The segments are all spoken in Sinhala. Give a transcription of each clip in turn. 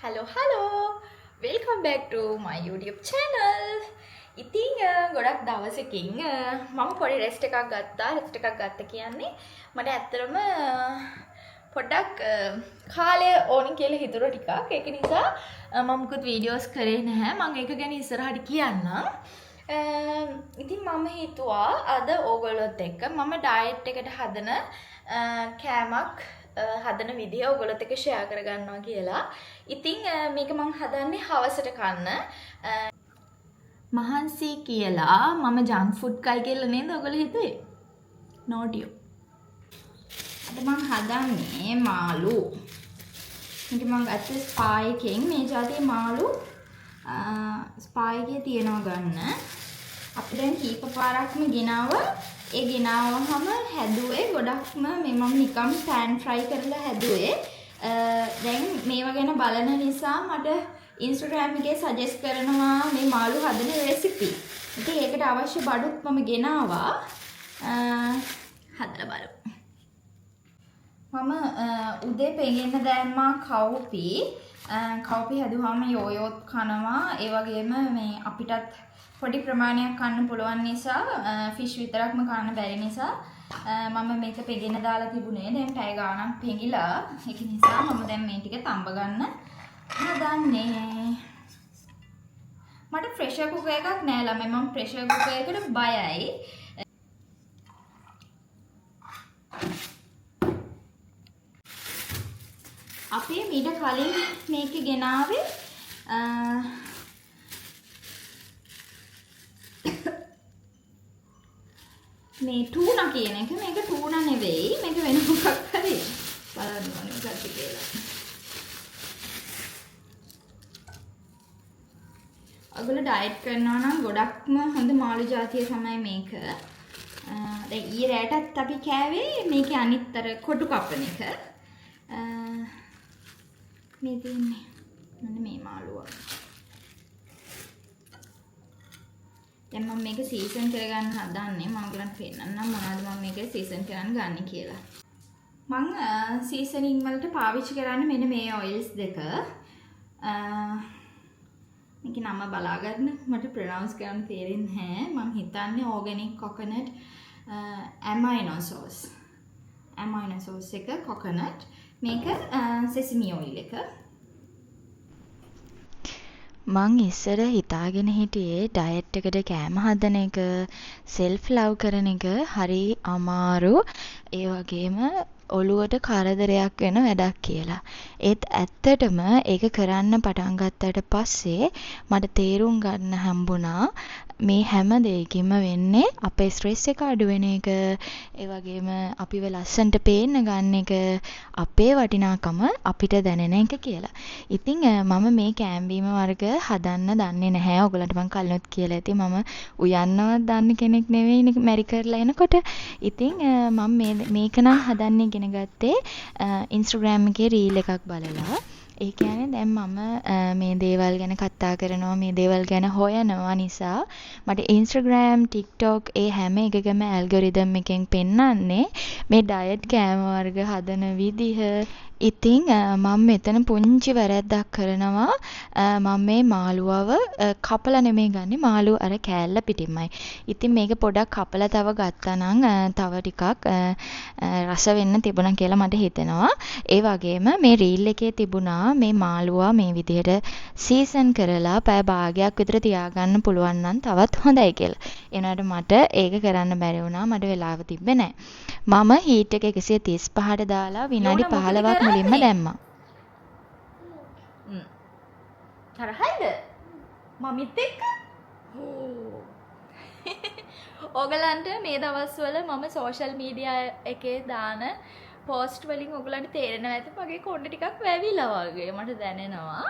හලෝ වෙල්කම් බැක් ටු මයි YouTube channel. ඉතින් ගොඩක් දවසකින් මම පොඩි රෙස්ට් එකක් ගත්තා. රෙස්ට් එකක් ගත්ත කියන්නේ මට ඇත්තටම පොඩ්ඩක් කාලය ඕනි කියලා හිතුණා ටිකක්. ඒක නිසා මම මුකුත් වීඩියෝස් කරේ නැහැ. මම ඒක ගැන ඉස්සරහට කියන්නම්. ඉතින් මම හිතුවා අද ඕගොල්ලොත් එක්ක මම ඩයට් එකට හදන කෑමක් හදන විදිහ ඔයගොල්ලොත් එක්ක ෂෙයා කරගන්නවා කියලා. ඉතින් මේක මම හදන්නේ හවසට කන්න. මහන්සි කියලා මම ජංක් ෆුඩ් කයි කියලා නේද ඔයගොල්ලෝ හිතුවේ? නෝටියෝ. අද මම හදන්නේ මාළු. මේක මම ගත්තේ ස්පා එකෙන්. මේ જાතියේ මාළු ස්පා එකේ තියනවා ගන්න. අපි දැන් කීප පාරක්ම ගෙනාවා. ඒ ගෙනාවහම හැදුවේ ගොඩක්ම මේ මම නිකම් පෑන් ෆ්‍රයි කරලා හැදුවේ. දැන් මේවා ගැන බලන නිසා මට Instagram එකේ සජෙස්ට් කරනවා මේ මාළු හදන රෙසිපි. ඉතින් ඒකට අවශ්‍ය බඩුත් මම ගෙනාවා. හදලා බලමු. මම උදේ පෙඟෙන්න දැම්මා කව්පි. කව්පි හැදුවාම යෝයෝත් කනවා. ඒ වගේම මේ අපිටත් පොඩි ප්‍රමාණයක් කන්න පුළුවන් නිසා ෆිෂ් විතරක්ම කන්න බැරි නිසා මම මේක පෙඟෙන්න දාලා තිබුණේ. දැන් පැය ගාණක් පෙඟිලා. ඒක නිසා මම දැන් මේ ටික තඹ ගන්න හදන්නේ. මට ප්‍රෙෂර් කුකර් එකක් නෑ ළමයි. මම ප්‍රෙෂර් කුකර් එකට බයයි. අපි මීට කලින් මේක ගෙනාවේ මේ ටූනා කියන එක. මේක ටූනා නෙවෙයි. මේක වෙන මොකක් හරි. බලන්න ඕනේ මොකක්ද කියලා. ඔයගොල්ලෝ ඩයට් කරනවා නම් ගොඩක්ම හොඳ මාළු జాතිය තමයි මේක. දැන් ඊයේ රැටත් අපි කෑවේ මේකේ අනිත්තර කොටු කපන එක. මේ තියන්නේ මෙන්න මේ මාළුව. දැන් මම මේක සීසන් කරගන්න හදන්නේ. මම ඔයගලන්ට පෙන්නන්නම් මොනවද මම මේක සීසන් කරන්න ගන්න කියලා. මම සීසනින් වලට පාවිච්චි කරන්නේ මෙන්න මේ ඔයිල්ස් දෙක. මේකේ නම බලාගන්න මට ප්‍රොනවුන්ස් කරන්න තේරෙන්නේ නැහැ. මම හිතන්නේ organic coconut amino sauce. Amino sauce එක කොකනට්. මේක සෙසමි ඔයිල් එක. මං ඉස්සර හිතාගෙන හිටියේ ඩයට් එකට කෑම හදන එක, සෙල්ෆ් ලව් කරන එක හරි අමාරු, ඒ වගේම ඔළුවට කරදරයක් වෙන වැඩක් කියලා. ඒත් ඇත්තටම ඒක කරන්න පටන් ගත්තට පස්සේ මට තේරුම් ගන්න හම්බුණා මේ හැම දෙයකින්ම වෙන්නේ අපේ ස්ට්‍රෙස් එක අඩු වෙන එක, ඒ වගේම අපිව ලස්සනට පේන්න ගන්න එක, අපේ වටිනාකම අපිට දැනෙන එක කියලා. ඉතින් මම මේ කෑම්බීම වර්ග හදන්න දන්නේ නැහැ. ඔයගලන්ට මම කලිනුත් කියලා ඇති මම උයන්නවත් දන්න කෙනෙක් නෙවෙයි මැරි කරලා එනකොට. ඉතින් මම මේක නම් හදන්න ඉගෙන ගත්තේ Instagram එකේ reel එකක් බලලා. ඒ කියන්නේ දැන් මම මේ දේවල් ගැන කතා කරනවා, මේ දේවල් ගැන හොයනවා නිසා මට Instagram, TikTok ඒ හැම එකකම ඇල්ගොරිතම් එකෙන් පෙන්වන්නේ මේ ඩයට් කෑම වර්ග හදන විදිහ. ඉතින් මම මෙතන පුංචි වැරැද්දක් කරනවා. මම මේ මාළුවව කපලා නෙමෙයි ගන්නෙ, මාළු අර කෑල්ල පිටින්මයි. ඉතින් මේක පොඩක් කපලා තව ගත්තා නම් තව ටිකක් රස වෙන්න තිබුණා කියලා මට හිතෙනවා. ඒ වගේම මේ reel එකේ තිබුණා මේ මාළුවා මේ විදිහට සීසන් කරලා පැය භාගයක් විතර තියාගන්න පුළුවන් නම් තවත් හොඳයි කියලා. ඒ වුණාට මට ඒක කරන්න බැරි වුණා. මට වෙලාව තිබ්බේ නැහැ. මම හීට් එක 135ට දාලා විනාඩි 15ක් මුලින්ම දැම්මා. තරහයිද? මමිත් එක්ක? ඔයගලන්ට මේ දවස්වල මම සෝෂල් මීඩියා එකේ දාන පෝස්ට් වලින් ඔයගලන්ට තේරෙනවා ඇති මගේ කොණ්ඩේ ටිකක් වැවිලා වගේ මට දැනෙනවා.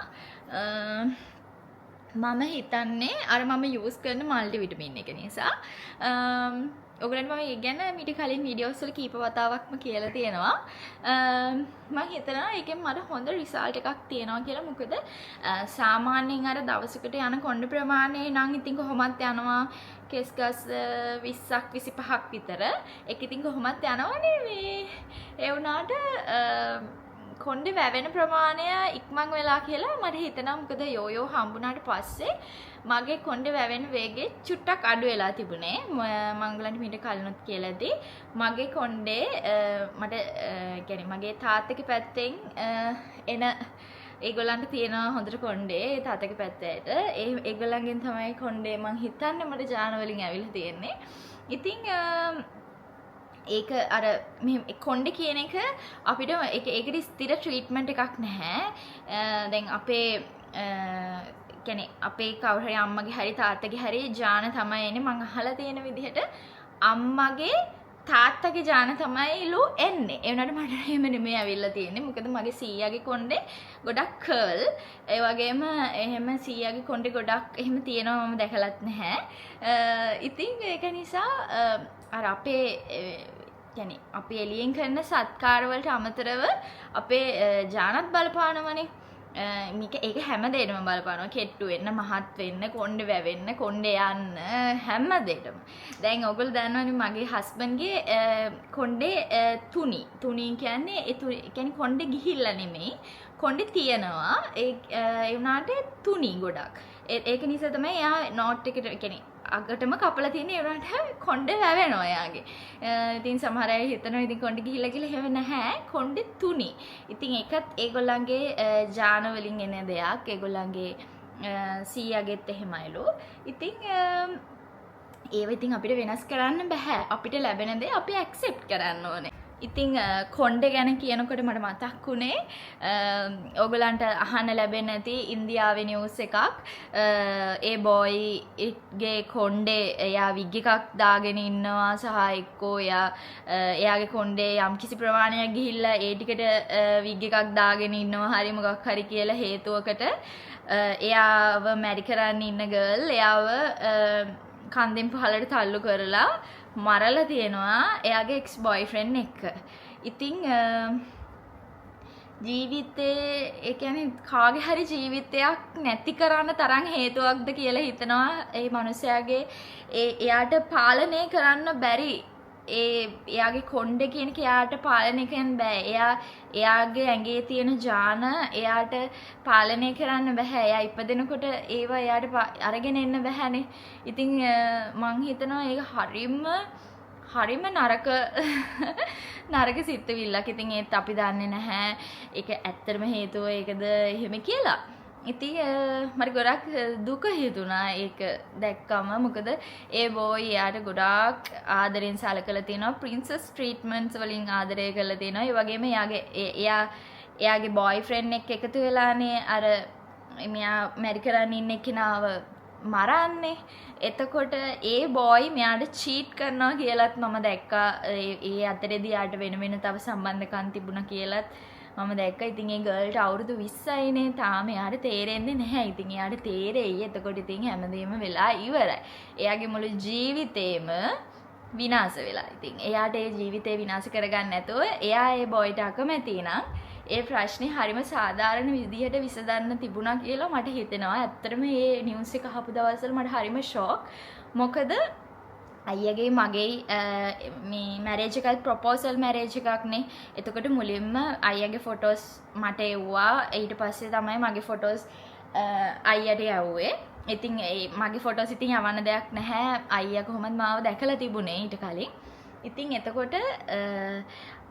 මම හිතන්නේ අර මම යූස් කරන මල්ටි විටමින් එක නිසා. ඔයගලන්ට මම ඒ ගැන මීට කලින් වීඩියෝස් වල කීප වතාවක්ම කියලා තියෙනවා. මම හිතනවා ඒකෙන් මට හොඳ රිසල්ට් එකක් තියෙනවා කියලා. මොකද සාමාන්‍යයෙන් අර දවසකට යන කොණ්ඩ ප්‍රමාණය නම් ඉතින් කොහොමත් යනවා කෙස් ගස් 20ක් 25ක් විතර. ඒක ඉතින් කොහොමත් යනවනේ මේ. ඒ වුණාට කොණ්ඩේ වැවෙන ප්‍රමාණය ඉක්මන් වෙලා කියලා මට හිතෙනවා. මොකද යෝයෝ හම්බුනාට පස්සේ මගේ කොණ්ඩේ වැවෙන වේගෙ චුට්ටක් අඩු වෙලා තිබුණේ. මංගලන්ට මීට කලිනුත් කියලාදී මගේ කොණ්ඩේ මට කියන්නේ මගේ තාත්තගේ පැත්තෙන් එන ඒගොල්ලන්ට තියෙනවා හොඳට කොණ්ඩේ තාත්තගේ පැත්තට. ඒගොල්ලන්ගෙන් තමයි කොණ්ඩේ මං හිතන්නේ මට ජාන වලින් ඇවිල්ලා තියෙන්නේ. ඉතින් ඒක අර මේ කොණ්ඩේ කියන එක අපිට ඒකට ස්ථිර ට්‍රීට්මන්ට් එකක් නැහැ. දැන් අපේ කියන්නේ අපේ කවුරු හරි අම්මගේ හරි තාත්තගේ හරි ජාන තමයි එන්නේ. මං අහලා තියෙන විදිහට අම්මගේ තාත්තගේ ජාන තමයිලු එන්නේ. ඒ වුණාට මට එහෙම නෙමෙයි ඇවිල්ලා තියෙන්නේ. මොකද මගේ සීයාගේ කොණ්ඩේ ගොඩක් කර්ල්. ඒ වගේම එහෙම සීයාගේ කොණ්ඩේ ගොඩක් එහෙම තියෙනවා මම දැකලත් නැහැ. ඉතින් ඒක නිසා අර අපේ يعني අපි එළියෙන් කරන සත්කාර වලට අමතරව අපේ ජානත් බලපානවනේ. ඒක හැම දෙයකම බලපානවා. කෙට්ටු වෙන්න, මහත් වෙන්න, කොණ්ඩේ වැවෙන්න, කොණ්ඩේ යන්න හැම දෙයකම. දැන් ඔයගොල්ලෝ දන්නවනේ මගේ හස්බන්ඩ්ගේ කොණ්ඩේ තුනි කියන්නේ කියන්නේ කොණ්ඩේ ගිහිල්ලා නෙමෙයි. කොණ්ඩේ තියනවා. ඒ වුණාට තුනි ගොඩක්. ඒක නිසා තමයි එයා නෝට් එකට කියන්නේ අගටම කපලා තියෙන ඒ වුණාට කොණ්ඩේ වැවෙනවා එයාගේ. ඉතින් සමහර අය හිතනවා ඉතින් කොණ්ඩේ ගිහිල්ලා කියලා එහෙම නැහැ. කොණ්ඩේ තුනි. ඉතින් ඒකත් ඒගොල්ලන්ගේ ජාන වලින් එන දෙයක්. ඒගොල්ලන්ගේ සීයාගෙත් එහෙමයිලු. ඉතින් ඒව ඉතින් අපිට වෙනස් කරන්න බෑ. අපිට ලැබෙන දේ අපි ඇක්සෙප්ට් කරන්න ඕනේ. ඉතින් කොණ්ඩේ ගැන කියනකොට මට මතක් වුණේ ඕගලන්ට අහන්න ලැබෙන්නේ නැති ඉන්දියාවේ නිවුස් එකක්. ඒ බොයිගේ කොණ්ඩේ එයා විග් එකක් දාගෙන ඉන්නවා සහ එක්කෝ එයාගේ කොණ්ඩේ යම් කිසි ප්‍රමාණයක් ගිහිල්ලා ඒ ටිකට විග් එකක් දාගෙන ඉන්නවා හරි මොකක් හරි කියලා හේතුවකට එයාව මැරි කරන්න ඉන්න ගර්ල් එයාව කන්දෙන් පහළට තල්ලු කරලා මරලා තියෙනවා එයාගේ එක්ස් බොයිෆ්‍රෙන්ඩ් එක්ක. ඉතින් ජීවිතේ ඒ කියන්නේ කාගේ හරි ජීවිතයක් නැති කරන්න තරම් හේතුවක්ද කියලා හිතනවා ඒ මනුස්සයාගේ එයාට පාලනය කරන්න බැරි එයාගේ කොණ්ඩේ කියන එක එයාට පාලනය කරන්න බෑ. එයාගේ ඇඟේ තියෙන ජාන එයාට පාලනය කරන්න බෑ. එයා ඉපදෙනකොට ඒව එයාට අරගෙන එන්න බෑනේ. ඉතින් මං හිතනවා ඒක හරිම නරක සිතුවිල්ලක්. ඉතින් ඒත් අපි දන්නේ නැහැ ඒක ඇත්තටම හේතුව ඒකද එහෙම කියලා. ඉතින් මට ගොඩක් දුක හිතුණා ඒක දැක්කම. මොකද ඒ බෝයි එයාට ගොඩාක් ආදරෙන් සලකලා තියෙනවා. ප්‍රින්සස් ට්‍රීට්මන්ට්ස් වලින් ආදරය කරලා තියෙනවා. ඒ වගේම එයාගේ බොයිෆ්‍රෙන්ඩ් එක්ක එකතු වෙලානේ අර මෙයා මැරි කරන්න ඉන්න කෙනාව මරන්නේ. එතකොට ඒ බෝයි මෙයාට චීට් කරනවා කියලාත් මම දැක්කා. ඒ අතරේදී යාට වෙන තව සම්බන්ධකම් තිබුණා කියලාත් මම දැක්කා. ඉතින් ඒ ගර්ල්ට අවුරුදු 20යිනේ. තාම එයාට තේරෙන්නේ නැහැ. ඉතින් එයාට තේරෙයි. එතකොට ඉතින් හැමදේම වෙලා ඉවරයි. එයාගේ මුළු ජීවිතේම විනාශ වෙලා. ඉතින් එයාට ඒ ජීවිතේ විනාශ කරගන්න නැතුව එයා ඒ බොයිට අකමැති නම් ඒ ප්‍රශ්නේ හරිම සාධාරණ විදිහට විසඳන්න තිබුණා කියලා මට හිතෙනවා. ඇත්තටම මේ නිවුස් එක අහපු දවස්වල මට හරිම ෂොක්. මොකද අයියගේ මගේ මේ මැරේජ් එකත් ප්‍රොපෝසල් මැරේජ් එකක්නේ. එතකොට මුලින්ම අයියගේ ෆොටෝස් මට එව්වා. ඊට පස්සේ තමයි මගේ ෆොටෝස් අයියට යවුවේ. ඉතින් මගේ ෆොටෝස් ඉතින් යවන්න දෙයක් නැහැ. අයියා කොහොමද මාව දැකලා තිබුණේ ඊට කලින්. ඉතින් එතකොට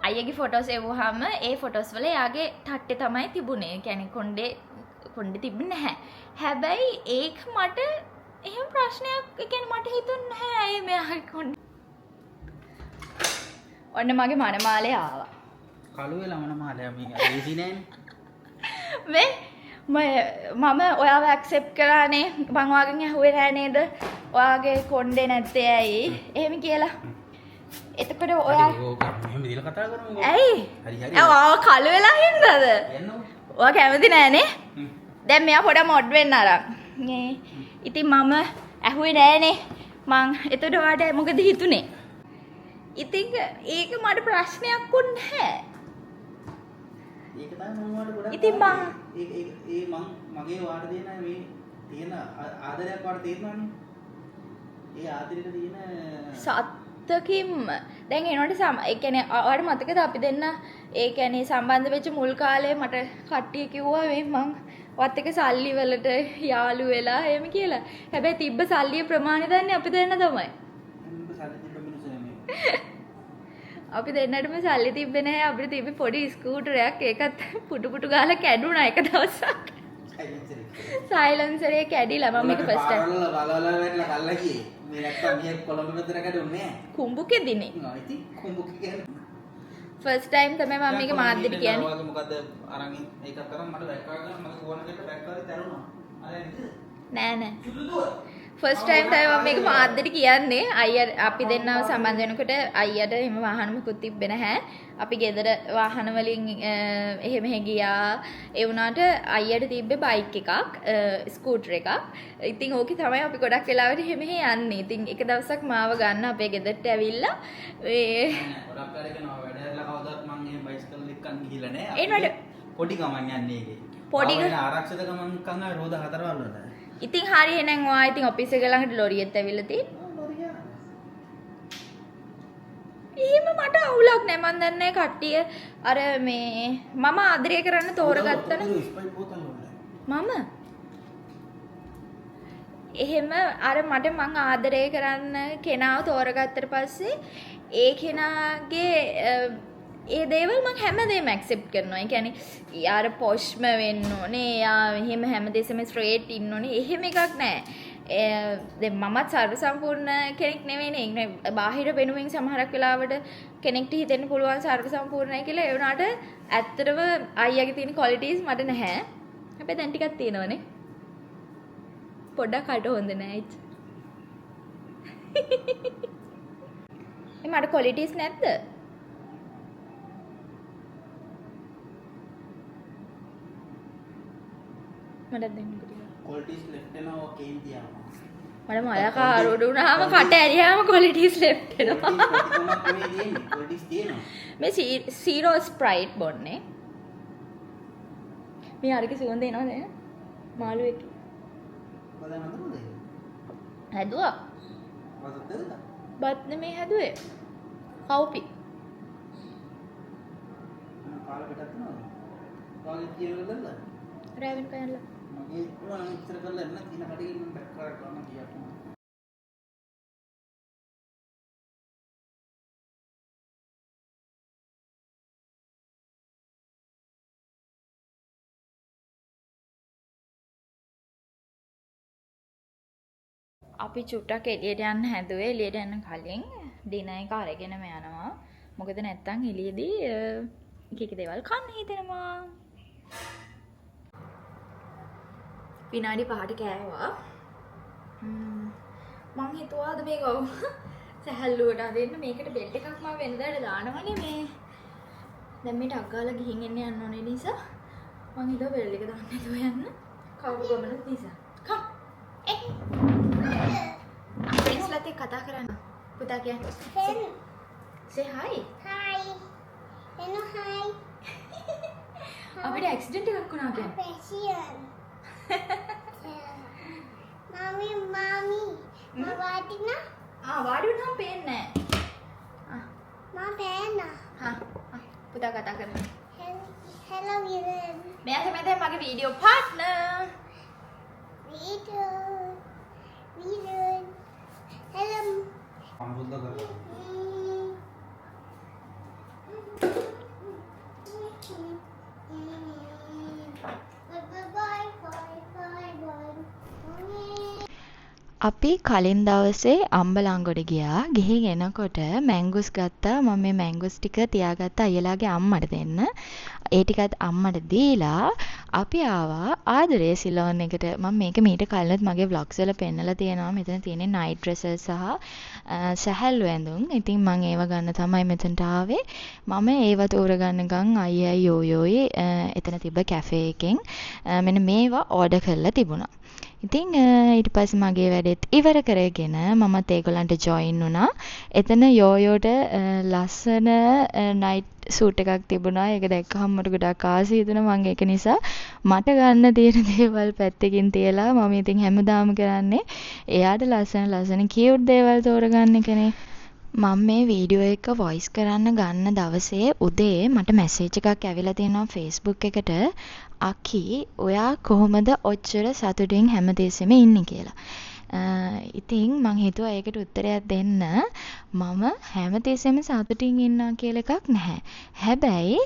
අයියගේ ෆොටෝස් එවුවාම ඒ ෆොටෝස් වල එයාගේ තට්ටේ තමයි තිබුණේ. කියන්නේ කොණ්ඩේ තිබුණේ නැහැ. හැබැයි ඒක මට එහෙම ප්‍රශ්නයක් කියන්නේ මට හිතුන්නේ නැහැ. ඇයි මෙයාගේ කොණ්ඩේ ඔන්න මගේ මනමාලේ ආවා. කළු වෙලා මනමාලේ මේ ඒසි නෑනේ. මම ඔයාව ඇක්සෙප්ට් කරානේ. මං ඔයාගෙන් ඇහුවේ නෑ නේද? ඔයාගේ කොණ්ඩේ නැත්තේ ඇයි? එහෙම කියලා. එතකොට ඔයා මෙහෙම දීලා කතා කරමු. ඇයි? හරි. ඔයාව කළු වෙලා හින්දාද? එන්නෝ. ඔයා කැමති නෑනේ? දැන් මෙයා පොඩ මොඩ් වෙන්න අරන්. ඉතින් මම ඇහුවේ නෑනේ. මං එතකොට ඔයාට මොකද හිතුනේ? ඉතින් ඒක මට ප්‍රශ්නයක් වුණ නැහැ. ඒක තමයි මම වාට ගොඩක් ඉතින් මං මගේ වාට දෙන මේ තියෙන ආදරයක් වාට තේරෙනවනේ. ඒ ආදරෙට තියෙන ඇත්තකින්ම දැන් එනකොට ඒ කියන්නේ ඔයාලට මතකද අපි දෙන්න ඒ කියන්නේ සම්බන්ධ වෙච්ච මුල් කාලේ මට කට්ටිය කිව්වා මේ මං වත් එක සල්ලි වලට යාළු වෙලා එහෙම කියලා. හැබැයි තිබ්බ සල්ලියේ ප්‍රමාණය දන්නේ අපි දෙන්න තමයි. අපි දෙන්නටම සල්ලි තිබ්බේ නැහැ. අපිට තිබ්බේ පොඩි ස්කූටරයක්. ඒකත් පුටු පුටු ගාලා කැඩුනා එක දවසක්. සයිලන්සරේ කැඩිලා මම මේක ෆස්ට් ටයිම් වලවල වෙట్లా කල්ලා ගියේ. මේ නැත්තම් මේ කොළඹ විතර කැඩුන්නේ නැහැ. කුඹුකේදීනේ. ආ ඉතින් කුඹුකේ කියන්නේ ෆස්ට් ටයිම් තමයි මම මේක මාද්දිට කියන්නේ. මොකද අරන් ඒකක් කරන් මට බෑක් කරගෙන මගේ ෆෝන් එකට බෑක් කරලා තැරුණා. අර නේද? නෑ. ෆස්ට් ටයිම් තමයි මම මේක මාද්දිට කියන්නේ. අයියා අපි දෙන්නව සම්බන්ධ වෙනකොට අයියට එහෙම වාහන මුකුත් තිබ්බේ නැහැ. අපි ගෙදර වාහන වලින් එහෙම ගියා. ඒ වුණාට අයියට තිබ්බේ බයික් එකක්, ස්කූටර් එකක්. ඉතින් ඕකේ තමයි අපි ගොඩක් වෙලාවට එහෙම යන්නේ. ඉතින් එක දවසක් මාව ගන්න අපේ ගෙදරට ඇවිල්ලා ගොඩක් කාලේ කරනවා වැඩ හැරලා කවදාවත් මම එහෙම බයිසිකල් එක්කන් ගිහිල්ලා නැහැ. පොඩි ගමන් යන්නේ ඒකේ. පොඩි ආරක්ෂිත ගමන් කන්න රෝද 4 වල. ඉතින් හරි එහෙනම් ඔයා ඉතින් ඔෆිස් එක ළඟට ලොරියෙත් ඇවිල්ලා තියෙන්නේ. එහෙම මට අවුලක් නෑ. මන් දන්නේ කට්ටිය අර මේ මම ආදරය කරන්න තෝරගත්තන මම එහෙම අර මට මං ආදරය කරන්න කෙනාව තෝරගත්තට පස්සේ ඒ කෙනාගේ ඒ දේවල් මං හැමදේම ඇක්සෙප්ට් කරනවා. ඒ කියන්නේ යාර පොෂ්ම වෙන්න ඕනේ. යා එහෙම හැමදේසෙම ස්ට්‍රේට් ඉන්න ඕනේ. එහෙම එකක් නෑ. දැන් මමත් සර්ව සම්පූර්ණ කෙනෙක් නෙවෙයිනේ. බාහිර වෙනුවෙන් සමහරක් වෙලාවට කෙනෙක්ට හිතෙන්න පුළුවන් සර්ව සම්පූර්ණයි කියලා. ඒ වුණාට ඇත්තටම අයියාගේ තියෙන ක්වොලිටිස් මට නැහැ. හැබැයි දැන් ටිකක් තියෙනවනේ. පොඩ්ඩක් අට හොඳ නෑ ඉච්ච. මට ක්වොලිටිස් නැද්ද? මට දෙන්න කිව්වා. ක්වොලිටිස් ලෙෆ්ට් වෙනවා ඕකේ තියනවා. මට මලකාරුඩ වුණාම කට ඇරියාම ක්වොලිටිස් ලෙෆ්ට් වෙනවා. ක්වොලිටිස් තියෙනවා. මේ සීරෝ ස්ප්‍රයිට් බොන්නේ. මේ අරක සුවඳ එනවද? මාළු එක. බලන්න හදනවද? හැදුවා. වදද? බත් නෙමේ හැදුවේ. කවුපි. කාලා පිටත් නේද? කාලේ කියලා දෙන්න. රැවෙන් කයන්ලා. මගේ උනා ඉතර කරලා එන්න තින කඩේ ඉන්න බැක් කරලා කරන්න කියනවා. අපි චුට්ටක් එළියට යන්න හැදුවේ. එළියට යන්න කලින් ඩිනර් එක අරගෙනම යනවා. මොකද නැත්තම් එළියේදී එක එක දේවල් කන්න හිතෙනවා. විනාඩි 5ට කෑවා. මං හිතුවාද මේක සැහැල්ලුවට අදින්න මේකට බෙල්ට් එකක් මම වෙනදාට දානවනේ මේ. දැන් මේ ටක් ගාලා ගිහින් එන්න යන්න ඕනේ නිසා මං හිතුවා බෙල්ට් එක දාන්න නැතුව යන්න. කවුරු ගමනක් නිසා. කම්. අප්‍රින්ස්ලත් එක්ක කතා කරන්න. පුතා කියන්නේ. Say hi. Hi. Hello, hi. අපිට ඇක්සිඩන්ට් එකක් වුණා කියන්නේ. Passion. Mommy, mommy. Mawadi na? වාඩි වුණාම පේන්නේ නැහැ. Ma pena. පුතා කතා කරන්න. Hello, Viren. මෙයා තමයි දැන් මගේ වීඩියෝ පාර්ට්නර්. Viren. Hello. අම්බුද්ද කරලා. අපි කලින් දවසේ අම්බලන්ගොඩ ගියා. ගිහින් එනකොට මැංගුස් ගත්තා. මම මේ මැංගුස් ටික තියාගත්තා අයියලාගේ අම්මට දෙන්න. ඒ ටිකත් අම්මට දීලා අපි ආවා ආදරේ සිලෝන් එකට. මම මේක මීට කලින්ත් මගේ vlogs වල පෙන්නලා තියෙනවා. මෙතන තියෙන්නේ night dresses සහ සැහැල්ලු ඇඳුම්. ඉතින් මම ඒව ගන්න තමයි මෙතනට ආවේ. මම ඒව තෝරගන්නකම් අයියයි යෝයෝයි එතන තිබ්බ කැෆේ එකෙන් මෙන්න මේවා ඕඩර් කරලා තිබුණා. ඉතින් ඊට පස්සේ මගේ වැඩෙත් ඉවර කරගෙන මමත් ඒගොල්ලන්ට ජොයින් වුණා. එතන යෝයෝට ලස්සන නයිට් සූට් එකක් තිබුණා. ඒක දැක්කහම මට ගොඩක් ආසයි හිතුණා. මම ඒක නිසා මට ගන්න තියෙන දේවල් පැත්තකින් තියලා මම ඉතින් හැමදාම කරන්නේ එයාට ලස්සන කියුට් දේවල් තෝරගන්න එකනේ. මම මේ වීඩියෝ එක වොයිස් කරන්න ගන්න දවසේ උදේ මට මැසේජ් එකක් ඇවිල්ලා තියෙනවා Facebook එකට අකි ඔයා කොහොමද ඔච්චර සතුටින් හැමතිස්සෙම ඉන්නේ කියලා. ඉතින් මං හිතුවා ඒකට උත්තරයක් දෙන්න. මම හැමතිස්සෙම සතුටින් ඉන්නවා කියලා එකක් නැහැ. හැබැයි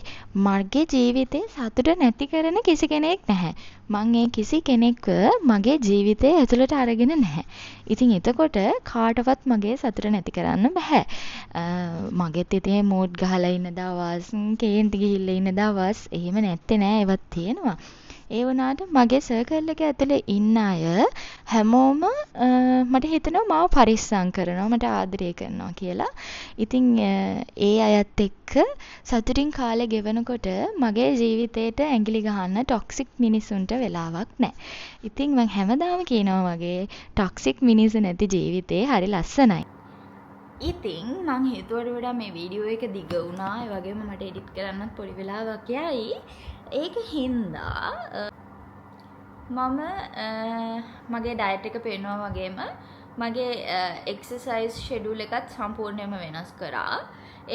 මගේ ජීවිතේ සතුට නැති කරන කිසි කෙනෙක් නැහැ. මං ඒ කිසි කෙනෙක්ව මගේ ජීවිතේ ඇතුළට අරගෙන නැහැ. ඉතින් එතකොට කාටවත් මගේ සතුට නැති කරන්න බෑ. මගෙත් ඉතින් මූඩ් ගහලා ඉන්න දවස්, කේන්ති ගිහිල්ලා ඉන්න දවස් එහෙම නැත්තේ නෑ, ඒවත් තියෙනවා. ඒ වුණාට මගේ සර්කල් එක ඇතුලේ ඉන්න අය හැමෝම මට හිතෙනවා මාව පරිස්සම් කරනවා, මට ආදරය කරනවා කියලා. ඉතින් ඒ අයත් එක්ක සතුටින් කාලේ ගෙවනකොට මගේ ජීවිතේට ඇඟිලි ගහන්න ටොක්සික් මිනිසුන්ට වෙලාවක් නැහැ. ඉතින් මම හැමදාම කියනවා වගේ ටොක්සික් මිනිස්සු නැති ජීවිතේ හරි ලස්සනයි. ඉතින් මං හිතුවට වඩා මේ වීඩියෝ එක දිග වුණා. ඒ වගේම මට එඩිට් කරන්නත් පොඩි වෙලාවක් යයි. ඒක හින්දා මම මගේ ඩයට් එක පේනවා වගේම මගේ එක්සර්සයිස් ෂෙඩියුල් එකත් සම්පූර්ණයෙන්ම වෙනස් කරා.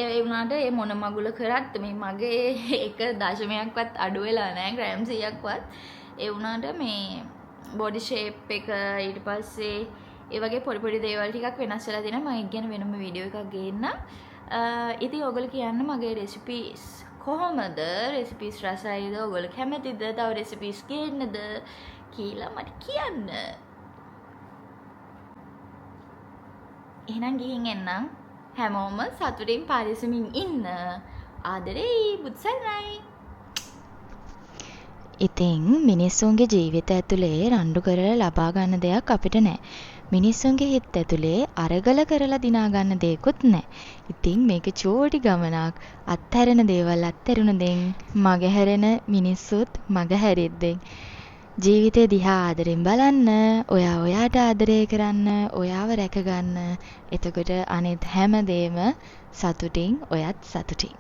ඒ වුණාට ඒ මොන මගුල කරත් මේ මගේ එක දශමයක්වත් අඩු වෙලා නැහැ, ග්‍රෑම් 100ක්වත්. ඒ වුණාට මේ බොඩි ෂේප් එක ඊට පස්සේ ඒ වගේ පොඩි පොඩි දේවල් ටිකක් වෙනස් වෙලා තියෙනවා. මම ඒක ගැන වෙනම වීඩියෝ එකක් ගේන්නම්. ඉතින් ඔයගොල්ලෝ කියන්න මගේ රෙසිපීස් කොහොමද? රෙසිපීස් රසයිද? ඔයගොල්ලෝ කැමතිද? තව රෙසිපීස් ගේන්නද කියලා මට කියන්න. එහෙනම් ගිහින් එන්නම්. හැමෝම සතුටින් පරිස්සමින් ඉන්න. ආදරේ බුත්සල්යි. ඉතින් මිනිස්සුන්ගේ ජීවිත ඇතුලේ රණ්ඩු කරලා ලබා ගන්න දෙයක් අපිට නැහැ. මිනිස්සුන්ගේ හිත ඇතුලේ අරගල කරලා දිනා ගන්න දෙයක්වත් නැහැ. ඉතින් මේක චෝටි ගමනක්. අත්හැරෙන දේවල් අත්හැරුණ දෙන් මගහැරෙන මිනිස්සුත් මගහැරිද්දෙන්. ජීවිතේ දිහා ආදරෙන් බලන්න, ඔයා ඔයාට ආදරය කරන්න, ඔයාව රැකගන්න. එතකොට අනිත් හැම දෙම සතුටින්, ඔයත් සතුටින්.